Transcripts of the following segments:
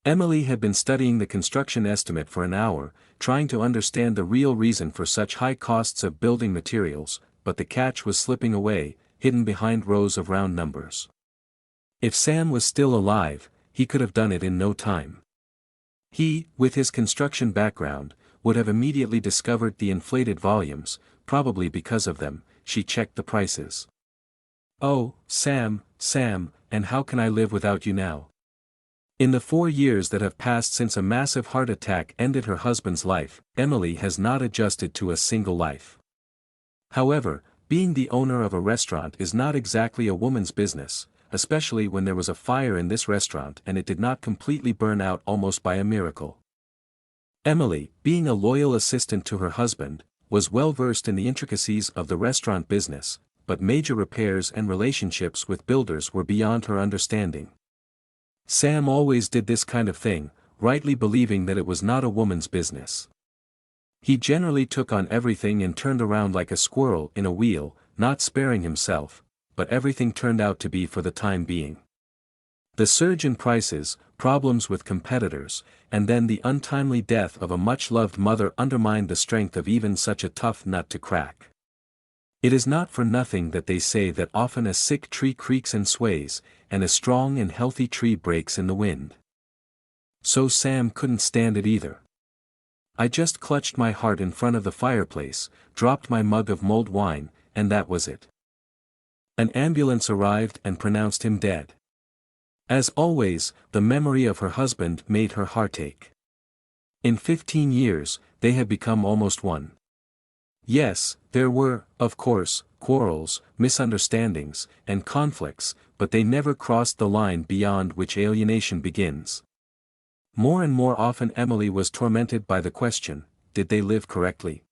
Emily had been studying the construction estimate for an hour, trying to understand the real reason for such high costs of building materials, but the catch was slipping away, hidden behind rows of round numbers. If Sam was still alive, he could have done it in no time. He, with his construction background, would have immediately discovered the inflated volumes, probably because of them. She checked the prices. "Oh, Sam, and how can I live without you now?" In the 4 years that have passed since a massive heart attack ended her husband's life, Emily has not adjusted to a single life. However, being the owner of a restaurant is not exactly a woman's business, especially when there was a fire in this restaurant and it did not completely burn out almost by a miracle. Emily, being a loyal assistant to her husband, was well versed in the intricacies of the restaurant business, but major repairs and relationships with builders were beyond her understanding. Sam always did this kind of thing, rightly believing that it was not a woman's business. He generally took on everything and turned around like a squirrel in a wheel, not sparing himself, but everything turned out to be for the time being. The surge in prices, problems with competitors, and then the untimely death of a much-loved mother undermined the strength of even such a tough nut to crack. It is not for nothing that they say that often a sick tree creaks and sways, and a strong and healthy tree breaks in the wind. So Sam couldn't stand it either. "I just clutched my heart in front of the fireplace, dropped my mug of mulled wine, and that was it." An ambulance arrived and pronounced him dead. As always, the memory of her husband made her heart ache. In 15 years, they had become almost one. Yes, there were, of course, quarrels, misunderstandings, and conflicts, but they never crossed the line beyond which alienation begins. More and more often Emily was tormented by the question, did they live correctly?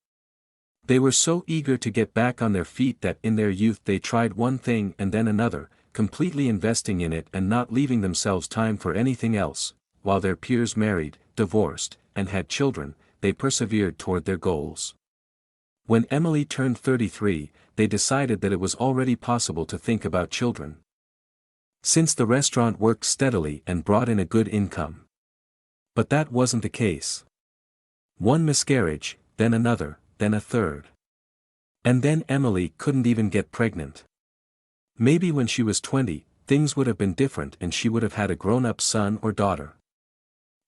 They were so eager to get back on their feet that in their youth they tried one thing and then another, completely investing in it and not leaving themselves time for anything else. While their peers married, divorced, and had children, they persevered toward their goals. When Emily turned 33, they decided that it was already possible to think about children. Since the restaurant worked steadily and brought in a good income. But that wasn't the case. One miscarriage, then another, then a third. And then Emily couldn't even get pregnant. Maybe when she was 20, things would have been different and she would have had a grown-up son or daughter.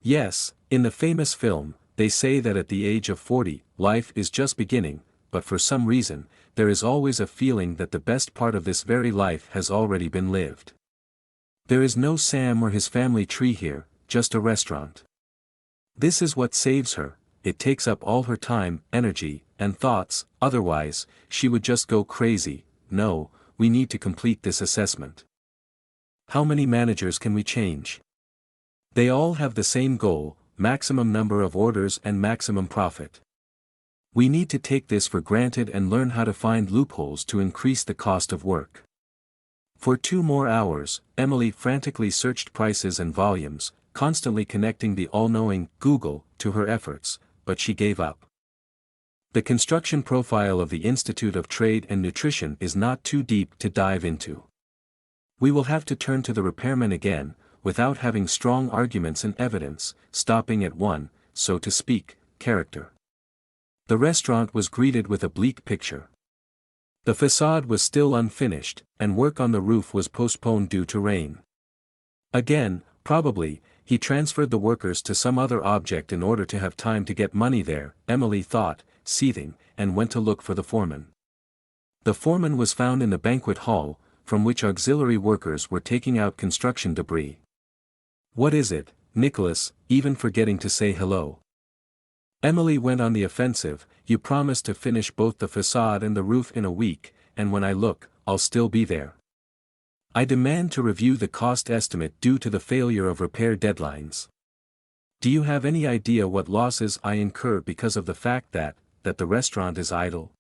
Yes, in the famous film, they say that at the age of 40, life is just beginning, but for some reason, there is always a feeling that the best part of this very life has already been lived. There is no Sam or his family tree here, just a restaurant. This is what saves her. It takes up all her time, energy, and thoughts, otherwise, she would just go crazy. No, we need to complete this assessment. How many managers can we change? They all have the same goal, maximum number of orders and maximum profit. We need to take this for granted and learn how to find loopholes to increase the cost of work. For 2 more hours, Emily frantically searched prices and volumes, constantly connecting the all-knowing Google to her efforts, but she gave up. The construction profile of the Institute of Trade and Nutrition is not too deep to dive into. We will have to turn to the repairman again, without having strong arguments and evidence, stopping at one, so to speak, character. The restaurant was greeted with a bleak picture. The facade was still unfinished, and work on the roof was postponed due to rain. Again, probably, he transferred the workers to some other object in order to have time to get money there, Emily thought, seething, and went to look for the foreman. The foreman was found in the banquet hall, from which auxiliary workers were taking out construction debris. "What is it, Nicholas, even forgetting to say hello?" Emily went on the offensive. "You promised to finish both the facade and the roof in a week, and when I look, I'll still be there. I demand to review the cost estimate due to the failure of repair deadlines. Do you have any idea what losses I incur because of the fact that the restaurant is idle?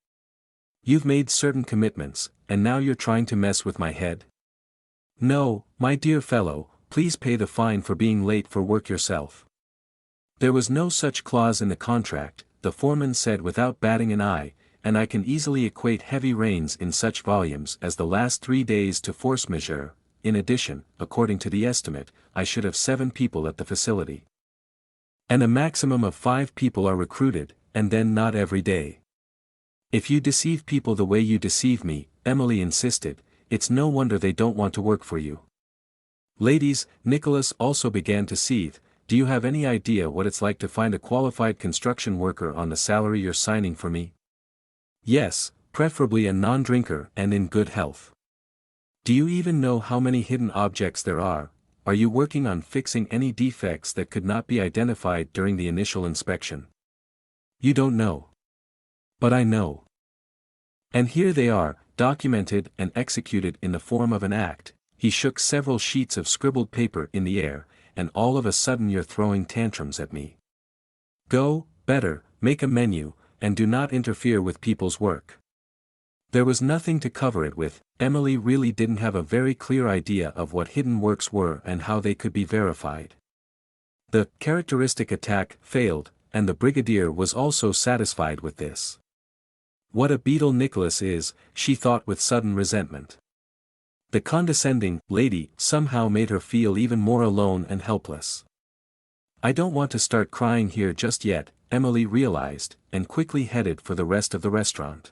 You've made certain commitments, and now you're trying to mess with my head? No, my dear fellow, please pay the fine for being late for work yourself." "There was no such clause in the contract," the foreman said without batting an eye, "and I can easily equate heavy rains in such volumes as the last 3 days to force majeure. in addition, according to the estimate, I should have 7 people at the facility. And a maximum of 5 people are recruited, and then not every day. If you deceive people the way you deceive me, Emily insisted, it's no wonder they don't want to work for you. Ladies, Nicholas also began to seethe. Do you have any idea what it's like to find a qualified construction worker on the salary you're signing for me? Yes, preferably a non-drinker and in good health. Do you even know how many hidden objects there are? Are you working on fixing any defects that could not be identified during the initial inspection? You don't know. But I know. And here they are, documented and executed in the form of an act. He shook several sheets of scribbled paper in the air, and all of a sudden you're throwing tantrums at me. Go, better, make a menu, and do not interfere with people's work. There was nothing to cover it with. Emily really didn't have a very clear idea of what hidden works were and how they could be verified. The characteristic attack failed, and the brigadier was also satisfied with this. What a beetle Nicholas is, she thought with sudden resentment. The condescending lady somehow made her feel even more alone and helpless. I don't want to start crying here just yet, Emily realized, and quickly headed for the rest of the restaurant.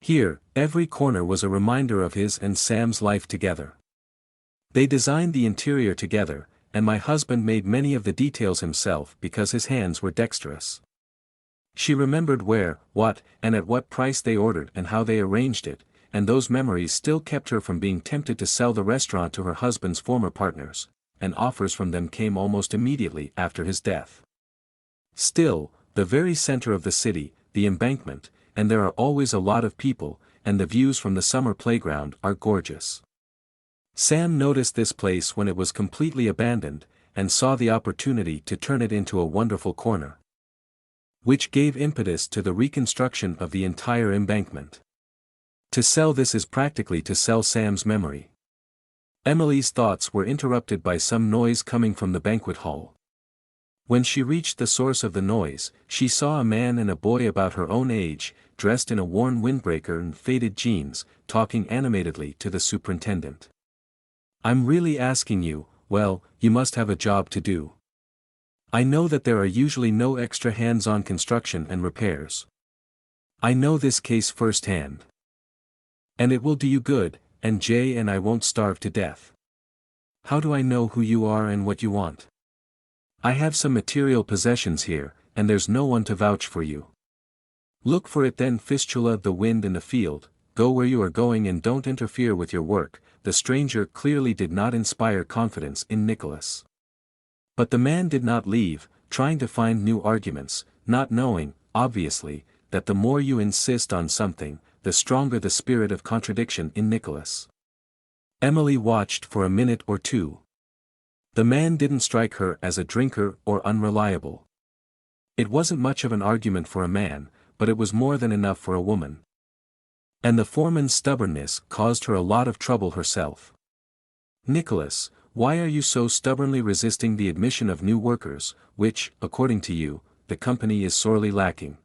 Here, every corner was a reminder of his and Sam's life together. They designed the interior together, and my husband made many of the details himself because his hands were dexterous. She remembered where, what, and at what price they ordered and how they arranged it, and those memories still kept her from being tempted to sell the restaurant to her husband's former partners, and offers from them came almost immediately after his death. Still, the very center of the city, the embankment, and there are always a lot of people, and the views from the summer playground are gorgeous. Sam noticed this place when it was completely abandoned, and saw the opportunity to turn it into a wonderful corner, which gave impetus to the reconstruction of the entire embankment. To sell this is practically to sell Sam's memory. Emily's thoughts were interrupted by some noise coming from the banquet hall. When she reached the source of the noise, she saw a man and a boy about her own age, dressed in a worn windbreaker and faded jeans, talking animatedly to the superintendent. I'm really asking you, well, you must have a job to do. I know that there are usually no extra hands-on construction and repairs. I know this case firsthand. And it will do you good, and Jay and I won't starve to death. How do I know who you are and what you want? I have some material possessions here, and there's no one to vouch for you. Look for it then, fistula the wind in the field, go where you are going and don't interfere with your work. The stranger clearly did not inspire confidence in Nicholas. But the man did not leave, trying to find new arguments, not knowing, obviously, that the more you insist on something, the stronger the spirit of contradiction in Nicholas. Emily watched for a minute or two. The man didn't strike her as a drinker or unreliable. It wasn't much of an argument for a man, but it was more than enough for a woman. And the foreman's stubbornness caused her a lot of trouble herself. Nicholas, why are you so stubbornly resisting the admission of new workers, which, according to you, the company is sorely lacking?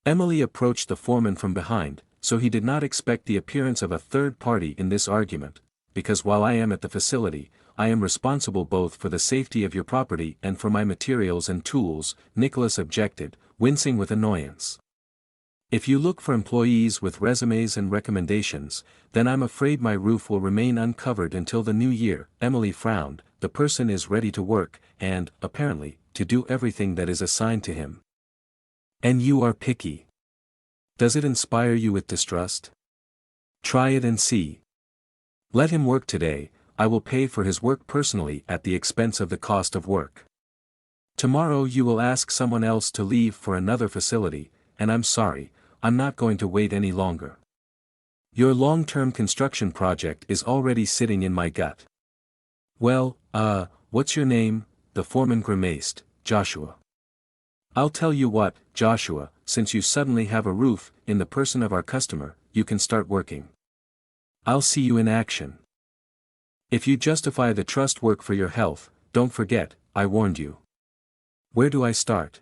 Emily approached the foreman from behind, so he did not expect the appearance of a third party in this argument, because while I am at the facility, I am responsible both for the safety of your property and for my materials and tools, Nicholas objected, wincing with annoyance. If you look for employees with resumes and recommendations, then I'm afraid my roof will remain uncovered until the new year. Emily frowned. The person is ready to work, and, apparently, to do everything that is assigned to him. And you are picky. Does it inspire you with distrust? Try it and see. Let him work today. I will pay for his work personally at the expense of the cost of work. Tomorrow you will ask someone else to leave for another facility, and I'm sorry, I'm not going to wait any longer. Your long-term construction project is already sitting in my gut. Well, what's your name? The foreman grimaced. Joshua. I'll tell you what, Joshua, since you suddenly have a roof, in the person of our customer, you can start working. I'll see you in action. If you justify the trust work for your health, don't forget, I warned you. Where do I start?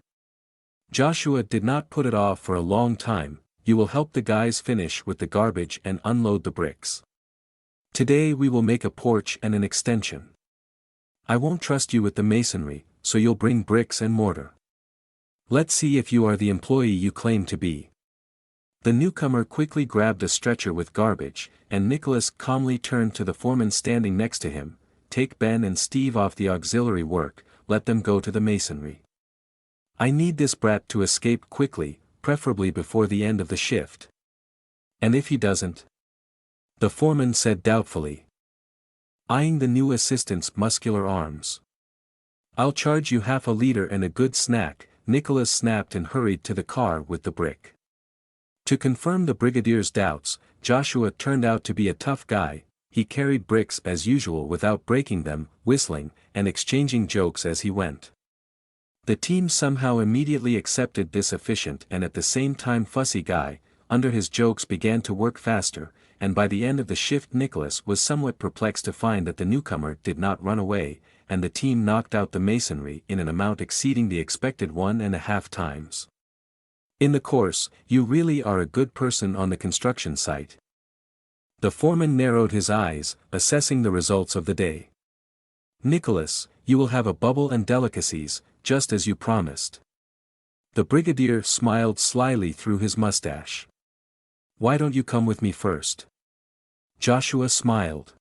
Joshua did not put it off for a long time. You will help the guys finish with the garbage and unload the bricks. Today we will make a porch and an extension. I won't trust you with the masonry, so you'll bring bricks and mortar. Let's see if you are the employee you claim to be. The newcomer quickly grabbed a stretcher with garbage, and Nicholas calmly turned to the foreman standing next to him. Take Ben and Steve off the auxiliary work, let them go to the masonry. I need this brat to escape quickly, preferably before the end of the shift. And if he doesn't? The foreman said doubtfully, eyeing the new assistant's muscular arms. I'll charge you half a liter and a good snack. Nicholas snapped and hurried to the car with the brick. To confirm the brigadier's doubts, Joshua turned out to be a tough guy. He carried bricks as usual without breaking them, whistling, and exchanging jokes as he went. The team somehow immediately accepted this efficient and at the same time fussy guy. Under his jokes began to work faster, and by the end of the shift Nicholas was somewhat perplexed to find that the newcomer did not run away, and the team knocked out the masonry in an amount exceeding the expected 1.5 times. In the course, you really are a good person on the construction site. The foreman narrowed his eyes, assessing the results of the day. Nicholas, you will have a bubble and delicacies, just as you promised. The brigadier smiled slyly through his mustache. Why don't you come with me first? Joshua smiled.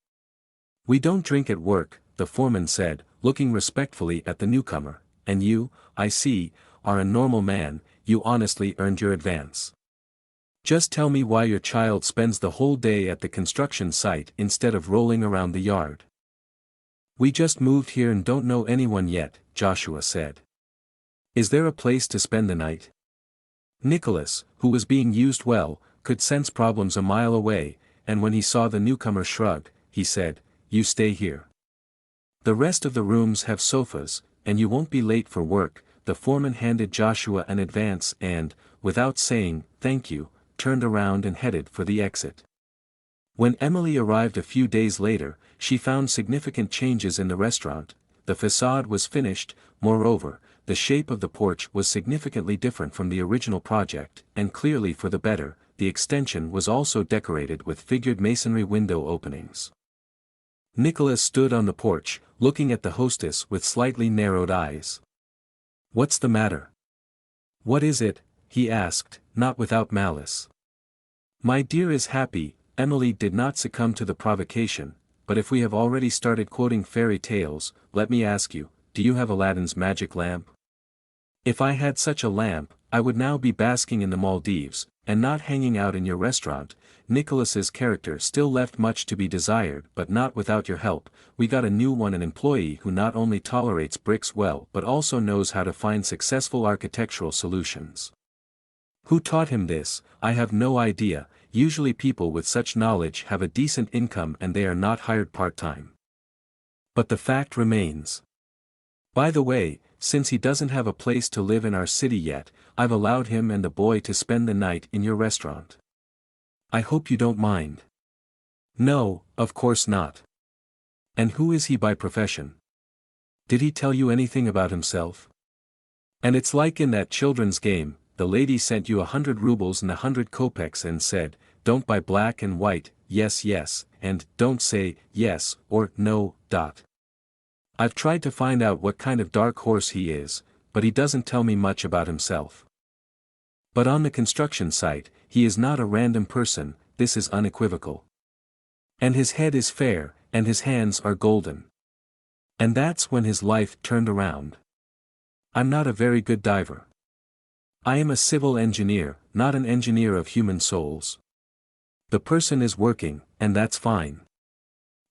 We don't drink at work, the foreman said, looking respectfully at the newcomer, and you, I see, are a normal man. You honestly earned your advance. Just tell me why your child spends the whole day at the construction site instead of rolling around the yard. We just moved here and don't know anyone yet, Joshua said. Is there a place to spend the night? Nicholas, who was being used well, could sense problems a mile away, and when he saw the newcomer shrug, he said, You stay here. The rest of the rooms have sofas, and you won't be late for work. The foreman handed Joshua an advance and, without saying, thank you, turned around and headed for the exit. When Emily arrived a few days later, she found significant changes in the restaurant. The facade was finished, moreover, the shape of the porch was significantly different from the original project, and clearly for the better. The extension was also decorated with figured masonry window openings. Nicholas stood on the porch, looking at the hostess with slightly narrowed eyes. What's the matter? What is it? He asked, not without malice. My dear is happy. Emily did not succumb to the provocation, but if we have already started quoting fairy tales, let me ask you, do you have Aladdin's magic lamp? If I had such a lamp, I would now be basking in the Maldives, and not hanging out in your restaurant. Nicholas's character still left much to be desired, but not without your help. We got a new one, an employee who not only tolerates bricks well but also knows how to find successful architectural solutions. Who taught him this? I have no idea. Usually people with such knowledge have a decent income and they are not hired part-time. But the fact remains. By the way, since he doesn't have a place to live in our city yet, I've allowed him and the boy to spend the night in your restaurant. I hope you don't mind. No, of course not. And who is he by profession? Did he tell you anything about himself? And it's like in that children's game, the lady sent you 100 rubles and 100 kopecks and said, don't buy black and white, yes yes, and don't say yes or no. I've tried to find out what kind of dark horse he is, but he doesn't tell me much about himself. But on the construction site, he is not a random person, this is unequivocal. And his head is fair, and his hands are golden. And that's when his life turned around. I'm not a very good diver. I am a civil engineer, not an engineer of human souls. The person is working, and that's fine.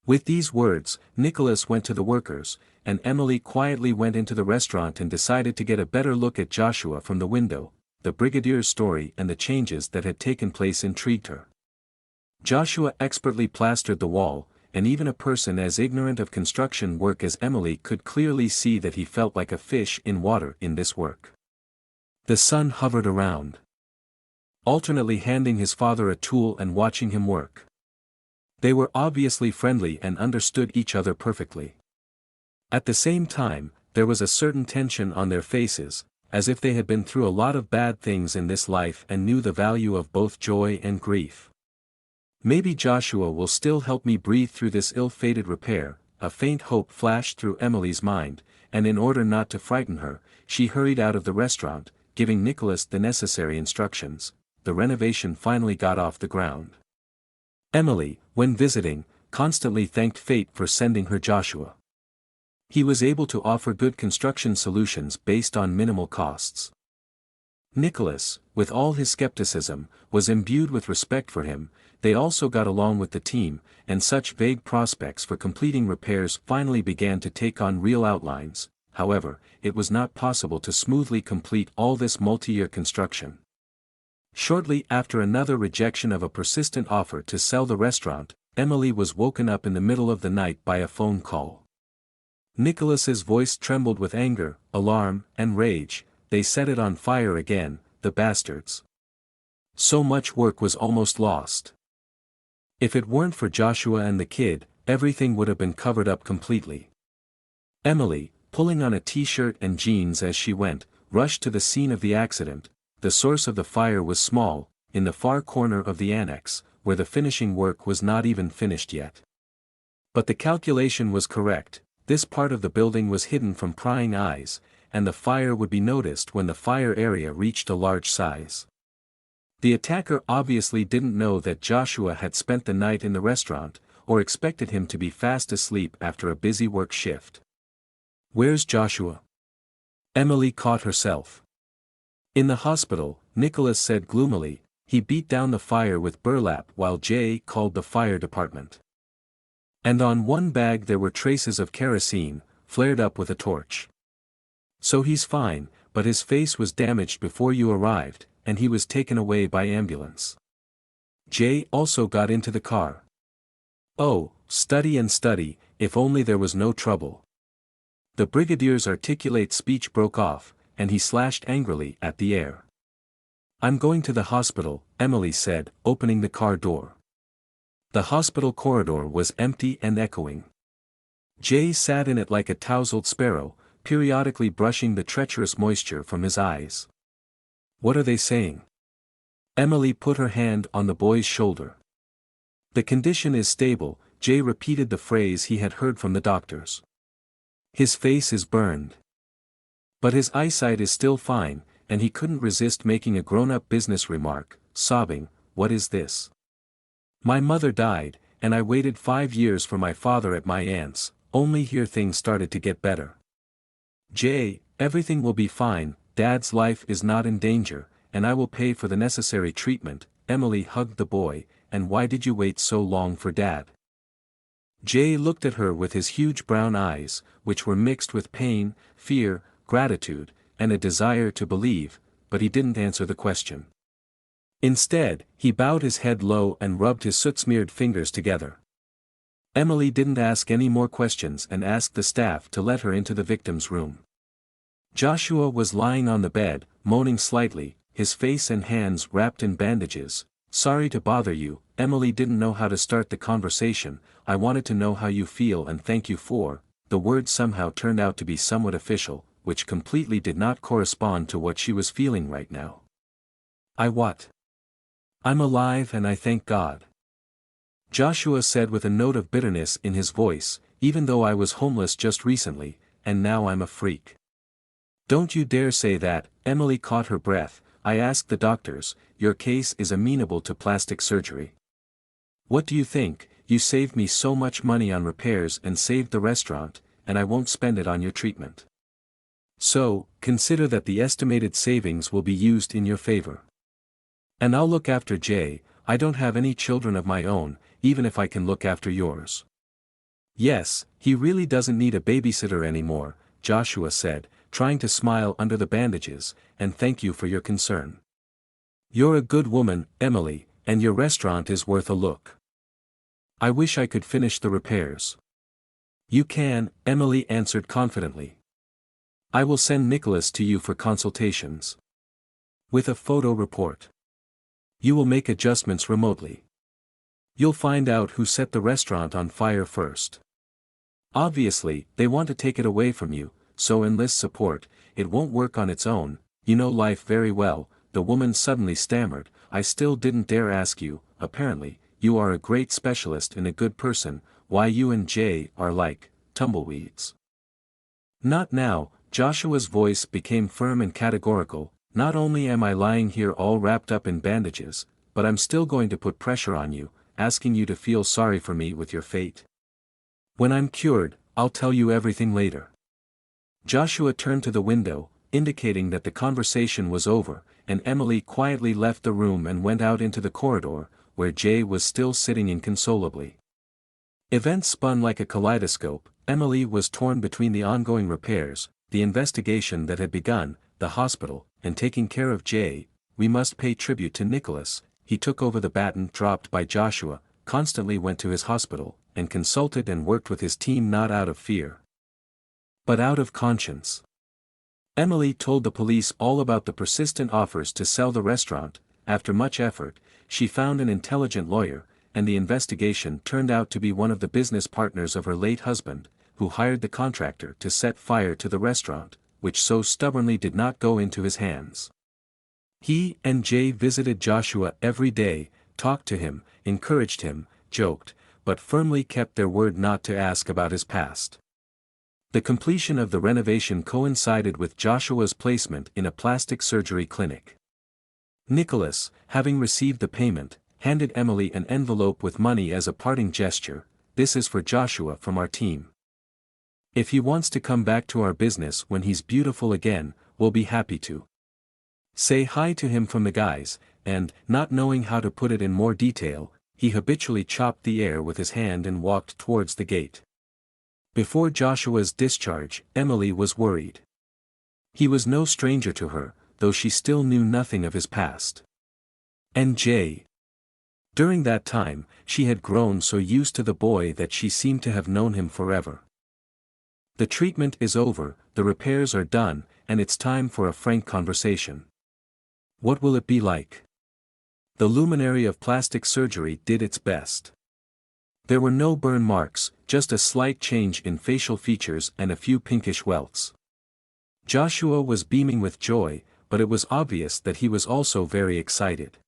With these words, Nicholas went to the workers, and Emily quietly went into the restaurant and decided to get a better look at Joshua from the window. The brigadier's story and the changes that had taken place intrigued her. Joshua expertly plastered the wall, and even a person as ignorant of construction work as Emily could clearly see that he felt like a fish in water in this work. The son hovered around, alternately handing his father a tool and watching him work. They were obviously friendly and understood each other perfectly. At the same time, there was a certain tension on their faces, as if they had been through a lot of bad things in this life and knew the value of both joy and grief. Maybe Joshua will still help me breathe through this ill-fated repair. A faint hope flashed through Emily's mind, and in order not to frighten her, she hurried out of the restaurant, giving Nicholas the necessary instructions. The renovation finally got off the ground. Emily, when visiting, constantly thanked fate for sending her Joshua. He was able to offer good construction solutions based on minimal costs. Nicholas, with all his skepticism, was imbued with respect for him. They also got along with the team, and such vague prospects for completing repairs finally began to take on real outlines. However, it was not possible to smoothly complete all this multi-year construction. Shortly after another rejection of a persistent offer to sell the restaurant, Emily was woken up in the middle of the night by a phone call. Nicholas's voice trembled with anger, alarm, and rage. They set it on fire again, the bastards. So much work was almost lost. If it weren't for Joshua and the kid, everything would have been covered up completely. Emily, pulling on a t-shirt and jeans as she went, rushed to the scene of the accident. The source of the fire was small, in the far corner of the annex, where the finishing work was not even finished yet. But the calculation was correct. This part of the building was hidden from prying eyes, and the fire would be noticed when the fire area reached a large size. The attacker obviously didn't know that Joshua had spent the night in the restaurant, or expected him to be fast asleep after a busy work shift. "Where's Joshua?" Emily caught herself. "In the hospital," Nicholas said gloomily. "He beat down the fire with burlap while Jay called the fire department. And on one bag there were traces of kerosene, flared up with a torch. So he's fine, but his face was damaged before you arrived, and he was taken away by ambulance. Jay also got into the car. Oh, study and study, if only there was no trouble." The brigadier's articulate speech broke off, and he slashed angrily at the air. "I'm going to the hospital," Emily said, opening the car door. The hospital corridor was empty and echoing. Jay sat in it like a tousled sparrow, periodically brushing the treacherous moisture from his eyes. "What are they saying?" Emily put her hand on the boy's shoulder. "The condition is stable," Jay repeated the phrase he had heard from the doctors. "His face is burned. But his eyesight is still fine," and he couldn't resist making a grown-up business remark, sobbing, "What is this? My mother died, and I waited 5 years for my father at my aunt's, only here things started to get better. Jay, everything will be fine, Dad's life is not in danger, and I will pay for the necessary treatment." Emily hugged the boy. "And why did you wait so long for Dad?" Jay looked at her with his huge brown eyes, which were mixed with pain, fear, gratitude, and a desire to believe, but he didn't answer the question. Instead, he bowed his head low and rubbed his soot-smeared fingers together. Emily didn't ask any more questions and asked the staff to let her into the victim's room. Joshua was lying on the bed, moaning slightly, his face and hands wrapped in bandages. "Sorry to bother you," Emily didn't know how to start the conversation. "I wanted to know how you feel and thank you for." The words somehow turned out to be somewhat official, which completely did not correspond to what she was feeling right now. "I what? I'm alive and I thank God," Joshua said with a note of bitterness in his voice. "Even though I was homeless just recently, and now I'm a freak." "Don't you dare say that," Emily caught her breath. "I asked the doctors, your case is amenable to plastic surgery. What do you think? You saved me so much money on repairs and saved the restaurant, and I won't spend it on your treatment. So, consider that the estimated savings will be used in your favor. And I'll look after Jay. I don't have any children of my own, even if I can look after yours." "Yes, he really doesn't need a babysitter anymore," Joshua said, trying to smile under the bandages, "and thank you for your concern. You're a good woman, Emily, and your restaurant is worth a look. I wish I could finish the repairs." "You can," Emily answered confidently. "I will send Nicholas to you for consultations. With a photo report. You will make adjustments remotely. You'll find out who set the restaurant on fire first. Obviously, they want to take it away from you, so enlist support. It won't work on its own. You know life very well." The woman suddenly stammered. "I still didn't dare ask you, apparently, you are a great specialist and a good person, why you and Jay are like tumbleweeds. Not now. Joshua's voice became firm and categorical. Not only am I lying here all wrapped up in bandages, but I'm still going to put pressure on you, asking you to feel sorry for me with your fate. When I'm cured, I'll tell you everything later. Joshua turned to the window, indicating that the conversation was over, and Emily quietly left the room and went out into the corridor, where Jay was still sitting inconsolably. Events spun like a kaleidoscope. Emily was torn between the ongoing repairs, the investigation that had begun, the hospital, and taking care of Jay. We must pay tribute to Nicholas. He took over the baton dropped by Joshua, constantly went to his hospital, and consulted and worked with his team not out of fear, but out of conscience. Emily told the police all about the persistent offers to sell the restaurant. After much effort, she found an intelligent lawyer, and the investigation turned out to be one of the business partners of her late husband, who hired the contractor to set fire to the restaurant, which so stubbornly did not go into his hands. He and Jay visited Joshua every day, talked to him, encouraged him, joked, but firmly kept their word not to ask about his past. The completion of the renovation coincided with Joshua's placement in a plastic surgery clinic. Nicholas, having received the payment, handed Emily an envelope with money as a parting gesture. This is for Joshua from our team. If he wants to come back to our business when he's beautiful again, we'll be happy to. Say hi to him from the guys, and, not knowing how to put it in more detail, he habitually chopped the air with his hand and walked towards the gate. Before Joshua's discharge, Emily was worried. He was no stranger to her, though she still knew nothing of his past. And Jay. During that time, she had grown so used to the boy that she seemed to have known him forever. The treatment is over, the repairs are done, and it's time for a frank conversation. What will it be like? The luminary of plastic surgery did its best. There were no burn marks, just a slight change in facial features and a few pinkish welts. Joshua was beaming with joy, but it was obvious that he was also very excited.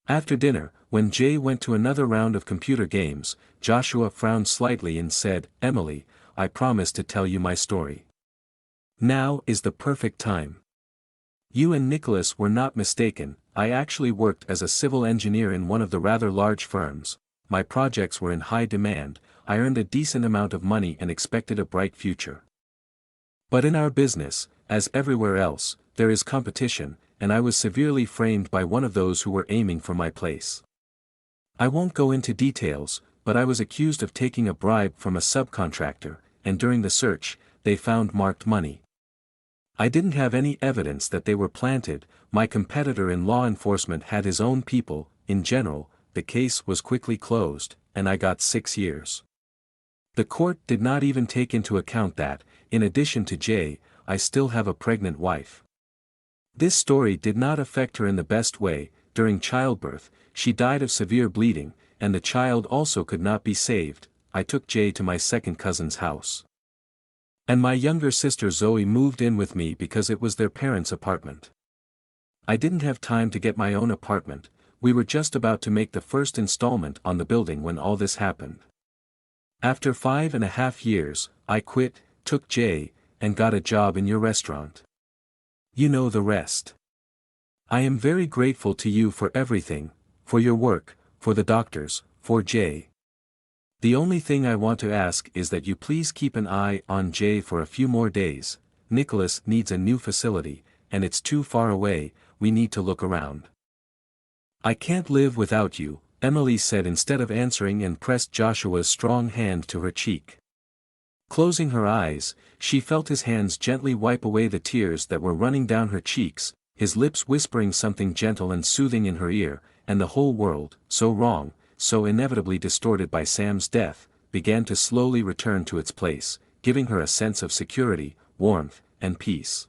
After dinner, when Jay went to another round of computer games, Joshua frowned slightly and said, "Emily, I promised to tell you my story. Now is the perfect time. You and Nicholas were not mistaken. I actually worked as a civil engineer in one of the rather large firms. My projects were in high demand, I earned a decent amount of money and expected a bright future. But in our business, as everywhere else, there is competition, and I was severely framed by one of those who were aiming for my place. I won't go into details, but I was accused of taking a bribe from a subcontractor, and during the search, they found marked money. I didn't have any evidence that they were planted. My competitor in law enforcement had his own people. In general, the case was quickly closed, and I got 6 years. The court did not even take into account that, in addition to Jay, I still have a pregnant wife. This story did not affect her in the best way. During childbirth, she died of severe bleeding, and the child also could not be saved. I took Jay to my second cousin's house. And my younger sister Zoe moved in with me because it was their parents' apartment. I didn't have time to get my own apartment. We were just about to make the first installment on the building when all this happened. After 5.5 years, I quit, took Jay, and got a job in your restaurant. You know the rest. I am very grateful to you for everything, for your work, for the doctors, for Jay. The only thing I want to ask is that you please keep an eye on Jay for a few more days. Nicholas needs a new facility, and it's too far away. We need to look around. I can't live without you, Emily said instead of answering, and pressed Joshua's strong hand to her cheek. Closing her eyes, she felt his hands gently wipe away the tears that were running down her cheeks, his lips whispering something gentle and soothing in her ear, and the whole world, so wrong, so inevitably distorted by Sam's death, began to slowly return to its place, giving her a sense of security, warmth, and peace.